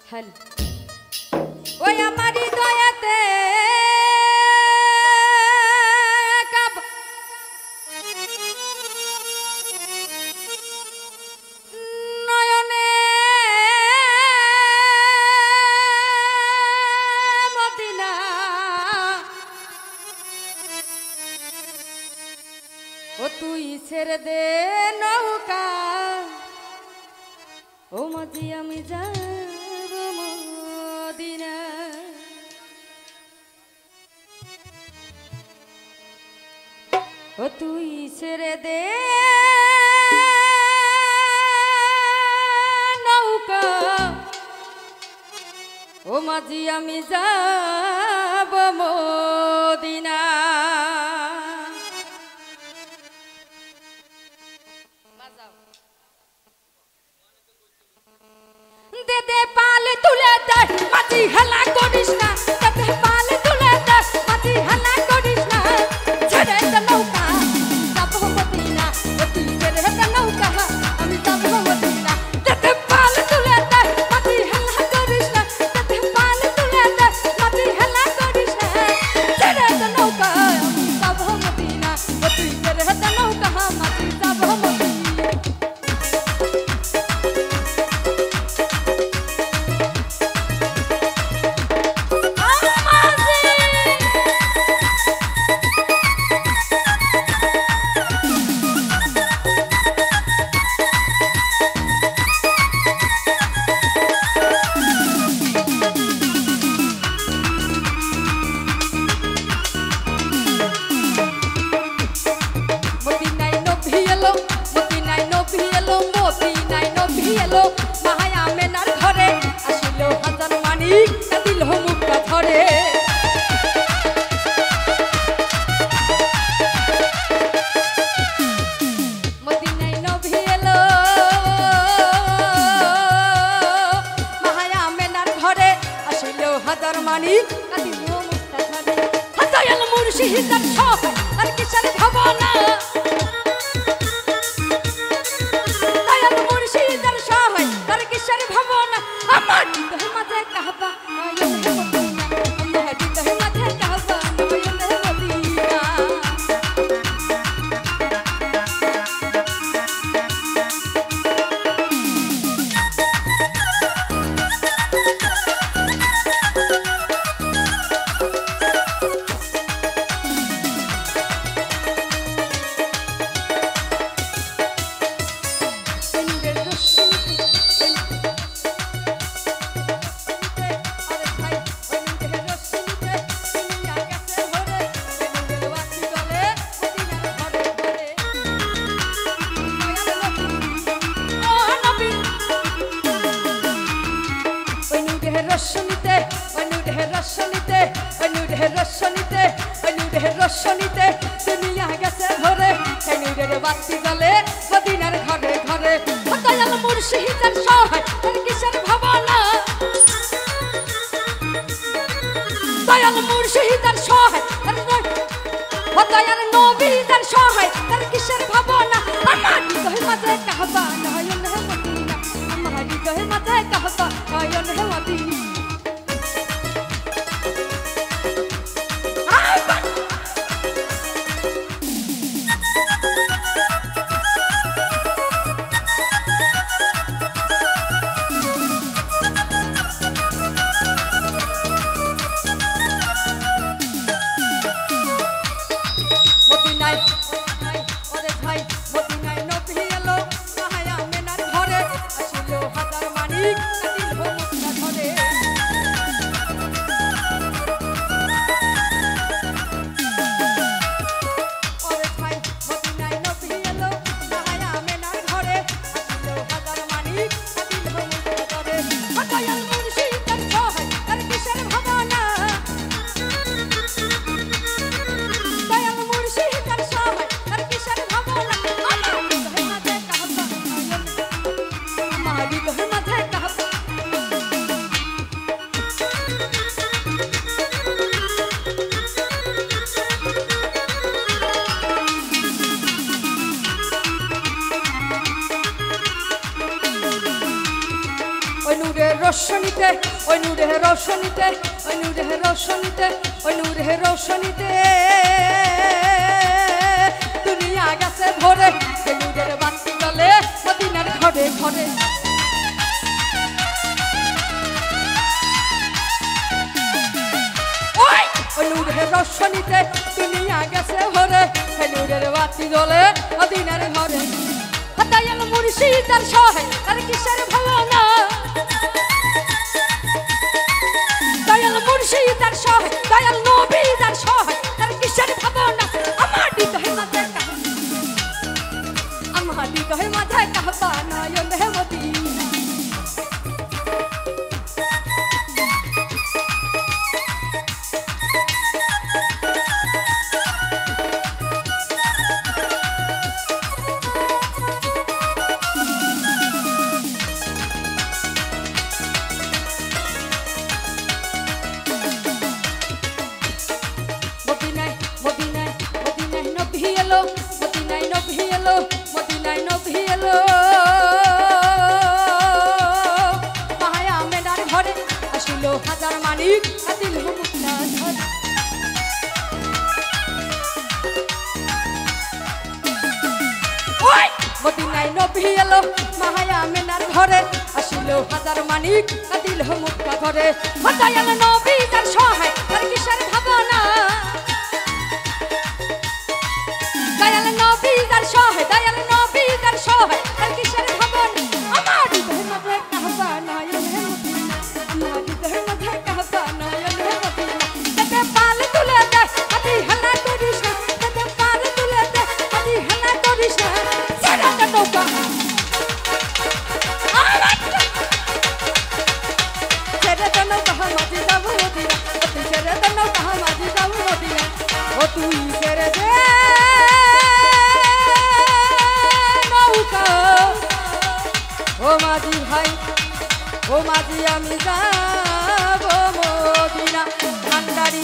hello ওই আমার হৃদয়েতে নয়নে মদিনা ও তুই ছেড়ে দে নৌকা ও মাঝি আমি যাব মদিনা ও তুই ছেড়ে দে নৌকা ও মাঝি আমি যাব মদিনা দে দে পালে তুলে দে মাঝি হেলা করিস না দে দে পালে তুলে দে মাঝি হেলা করিস না ছেড়ে দে নৌকা যাব মদিনা ও তুই ছেড়ে দে নৌকা আমি যাব মদিনা দে দে পালে তুলে দে মাঝি হেলা করিস না দে দে পালে তুলে দে মাঝি হেলা করিস না ছেড়ে দে নৌকা আমি যাব মদিনা ও তুই ছেড়ে দে নৌকা মাঝি যাব মদিনা মুর্শিদার শহর আর কিসের ভাবনা দয়াল মুর্শিদার শহর আর কিসের ভাবনা আমার হৃদয় মাঝে কাহবা নয়ন হে মদিনা আমার হৃদয় মাঝে কাহবা নয়ন হে মদিনা রসনীতে দুনিয়া গেছে ভরে নূরের বাতি জ্বলে মদিনার ঘরে ঘরে দয়াল মুর্শিদার সহায় আর কিসের ভাবনা দয়াল মুর্শিদার সহায় দয়াল নবীদার সহায় আর কিসের ভাবনা আমার হৃদয় মাঝে কাহবা নয়ন হে মদিনা আমার হৃদয় মাঝে কাহবা নয়ন হে মদিনা রোশনীতে ওই নূরের রোশনীতে ওই নূরের রোশনীতে ওই নূরের রোশনীতে দুনিয়া গেছে ভরে সেই নূরের বাতি জ্বলে মদিনার ঘরে ঘরে ওই নূরের রোশনীতে দুনিয়া গেছে ভরে সেই নূরের বাতি জ্বলে মদিনার ঘরে দয়াল মুর্শিদ আর সহায় আর কিসের ভাবনা দয়াল মুর্শিদ আর সহায় দয়াল নবী আর সহায় আর কিসের ভাবনা আমার হৃদয় মাথায় কাহবা নয়ন হেমতি হাজার মানিক দিল মুক্তা ধরে মদিনায় নবী এলো মায়া মেনার ঘরে আসিল হাজার মানিক দিল মুক্তা ধরে দয়াল নবী তার সহায় তার কিসের ভাবনা দয়াল নবী তার সহায় দয়াল নবী তার সহায় তার কিসের ভাবনা আমার হৃদয় মাঝে কাহবা নয়ন হেমতি আমার হৃদয় মাঝে কাহবা নয়ন হেমতি তাতে পাল তুলে দে আদি হানা করিস না তাতে পাল তুলে দে আদি হানা করিস না সারা নৌকা ছেড়ে তো নৌকা মাঝি যাবো মদিনা তুই ছেড়ে তো নৌকা মাঝি যাবো মদিনা ও তুই ছেড়ে দে নৌকা ও মাঝি ভাই ও মাঝি আমি যাব মদিনা ভান্ডারি